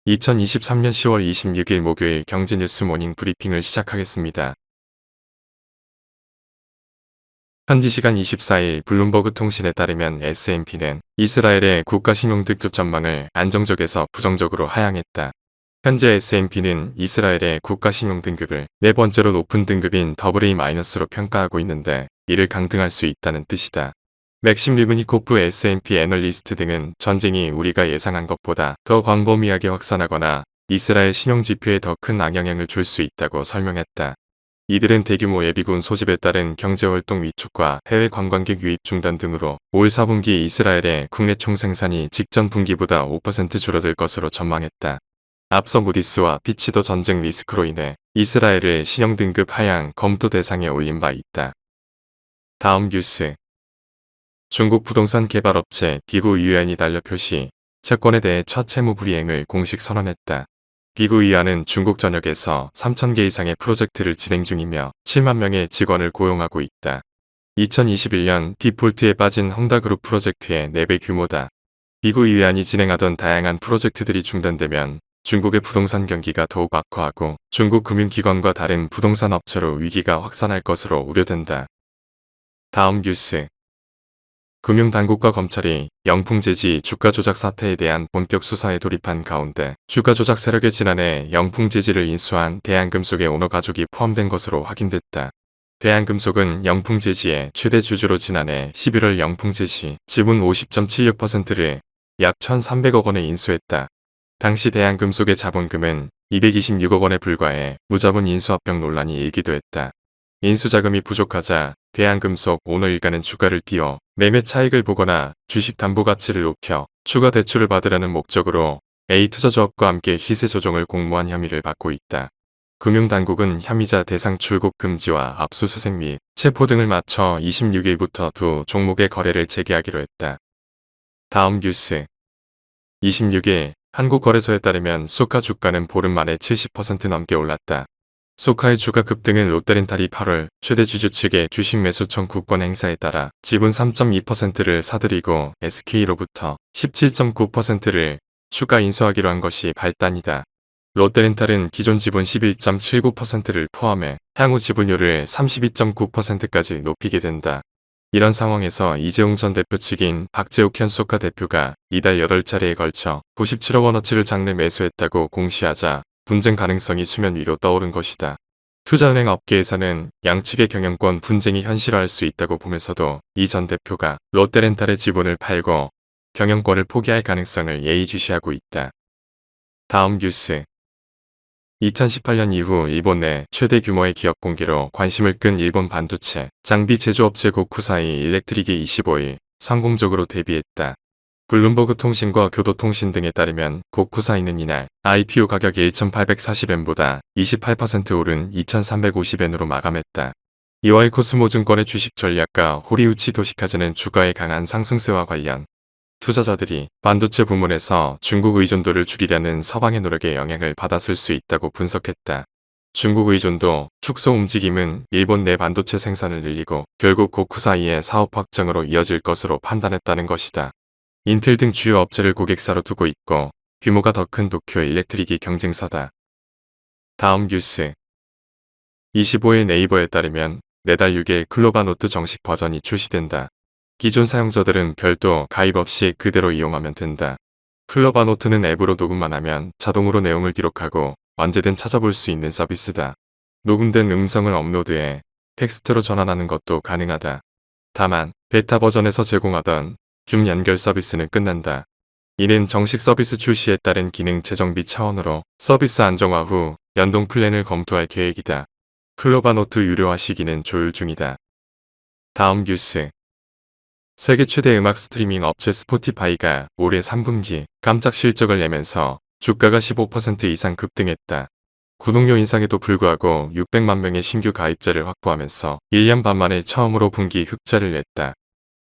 2023년 10월 26일 목요일 경제뉴스 모닝 브리핑을 시작하겠습니다. 현지 시간 24일 블룸버그 통신에 따르면 S&P는 이스라엘의 국가신용 등급 전망을 안정적에서 부정적으로 하향했다. 현재 S&P는 이스라엘의 국가신용 등급을 네 번째로 높은 등급인 AA-로 평가하고 있는데 이를 강등할 수 있다는 뜻이다. 맥심 리브니코프 S&P 애널리스트 등은 전쟁이 우리가 예상한 것보다 더 광범위하게 확산하거나 이스라엘 신용지표에 더 큰 악영향을 줄 수 있다고 설명했다. 이들은 대규모 예비군 소집에 따른 경제활동 위축과 해외 관광객 유입 중단 등으로 올 4분기 이스라엘의 국내 총생산이 직전 분기보다 5% 줄어들 것으로 전망했다. 앞서 무디스와 피치도 전쟁 리스크로 인해 이스라엘을 신용등급 하향 검토 대상에 올린 바 있다. 다음 뉴스. 중국 부동산 개발업체 비구이안이 달러 표시 채권에 대해 첫 채무 불이행을 공식 선언했다. 비구이안은 중국 전역에서 3,000개 이상의 프로젝트를 진행 중이며 7만 명의 직원을 고용하고 있다. 2021년 디폴트에 빠진 헝다그룹 프로젝트의 4배 규모다. 비구이안이 진행하던 다양한 프로젝트들이 중단되면 중국의 부동산 경기가 더욱 악화하고 중국 금융기관과 다른 부동산 업체로 위기가 확산할 것으로 우려된다. 다음 뉴스. 금융당국과 검찰이 영풍재지 주가 조작 사태에 대한 본격 수사에 돌입한 가운데 주가 조작 세력의 지난해 영풍재지를 인수한 대한금속의 오너 가족이 포함된 것으로 확인됐다. 대한금속은 영풍재지의 최대 주주로 지난해 11월 영풍재지 지분 50.76%를 약 1,300억 원에 인수했다. 당시 대한금속의 자본금은 226억 원에 불과해 무자본 인수합병 논란이 일기도 했다. 인수자금이 부족하자 대한금속 오너 일가는 주가를 띄워 매매 차익을 보거나 주식 담보 가치를 높여 추가 대출을 받으려는 목적으로 A투자조합과 함께 시세 조정을 공모한 혐의를 받고 있다. 금융당국은 혐의자 대상 출국 금지와 압수수색 및 체포 등을 맞춰 26일부터 두 종목의 거래를 재개하기로 했다. 다음 뉴스. 26일 한국거래소에 따르면 소카 주가는 보름 만에 70% 넘게 올랐다. 소카의 주가 급등은 롯데렌탈이 8월 최대 주주 측의 주식 매수 청구권 행사에 따라 지분 3.2%를 사들이고 SK로부터 17.9%를 추가 인수하기로 한 것이 발단이다. 롯데렌탈은 기존 지분 11.79%를 포함해 향후 지분율을 32.9%까지 높이게 된다. 이런 상황에서 이재용 전 대표 측인 박재욱 현 소카 대표가 이달 8차례에 걸쳐 97억 원어치를 장내 매수했다고 공시하자 분쟁 가능성이 수면 위로 떠오른 것이다. 투자은행 업계에서는 양측의 경영권 분쟁이 현실화할 수 있다고 보면서도 이 전 대표가 롯데렌탈의 지분을 팔고 경영권을 포기할 가능성을 예의주시하고 있다. 다음 뉴스. 2018년 이후 일본 내 최대 규모의 기업 공개로 관심을 끈 일본 반도체 장비 제조업체 고쿠사이 일렉트릭이 25일 성공적으로 데뷔했다. 블룸버그 통신과 교도통신 등에 따르면 고쿠사이는 이날 IPO 가격 1,840엔보다 28% 오른 2,350엔으로 마감했다. 이와이 코스모증권의 주식 전략가 호리우치 도시카즈는 주가의 강한 상승세와 관련 투자자들이 반도체 부문에서 중국 의존도를 줄이려는 서방의 노력에 영향을 받았을 수 있다고 분석했다. 중국 의존도 축소 움직임은 일본 내 반도체 생산을 늘리고 결국 고쿠사이의 사업 확장으로 이어질 것으로 판단했다는 것이다. 인텔 등 주요 업체를 고객사로 두고 있고 규모가 더 큰 도쿄 일렉트릭이 경쟁사다. 다음 뉴스. 25일 네이버에 따르면 내달 6일 클로바노트 정식 버전이 출시된다. 기존 사용자들은 별도 가입 없이 그대로 이용하면 된다. 클로바노트는 앱으로 녹음만 하면 자동으로 내용을 기록하고 언제든 찾아볼 수 있는 서비스다. 녹음된 음성을 업로드해 텍스트로 전환하는 것도 가능하다. 다만 베타 버전에서 제공하던 줌 연결 서비스는 끝난다. 이는 정식 서비스 출시에 따른 기능 재정비 차원으로 서비스 안정화 후 연동 플랜을 검토할 계획이다. 클로바노트 유료화 시기는 조율 중이다. 다음 뉴스. 세계 최대 음악 스트리밍 업체 스포티파이가 올해 3분기 깜짝 실적을 내면서 주가가 15% 이상 급등했다. 구독료 인상에도 불구하고 600만 명의 신규 가입자를 확보하면서 1년 반 만에 처음으로 분기 흑자를 냈다.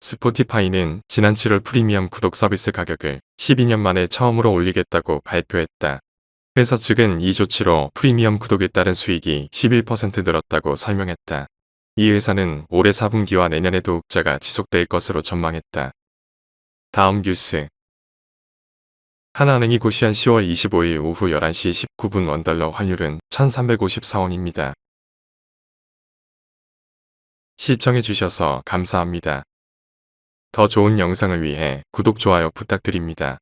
스포티파이는 지난 7월 프리미엄 구독 서비스 가격을 12년 만에 처음으로 올리겠다고 발표했다. 회사 측은 이 조치로 프리미엄 구독에 따른 수익이 11% 늘었다고 설명했다. 이 회사는 올해 4분기와 내년에도 흑자가 지속될 것으로 전망했다. 다음 뉴스. 하나은행이 고시한 10월 25일 오후 11시 19분 원달러 환율은 1354원입니다. 시청해주셔서 감사합니다. 더 좋은 영상을 위해 구독, 좋아요 부탁드립니다.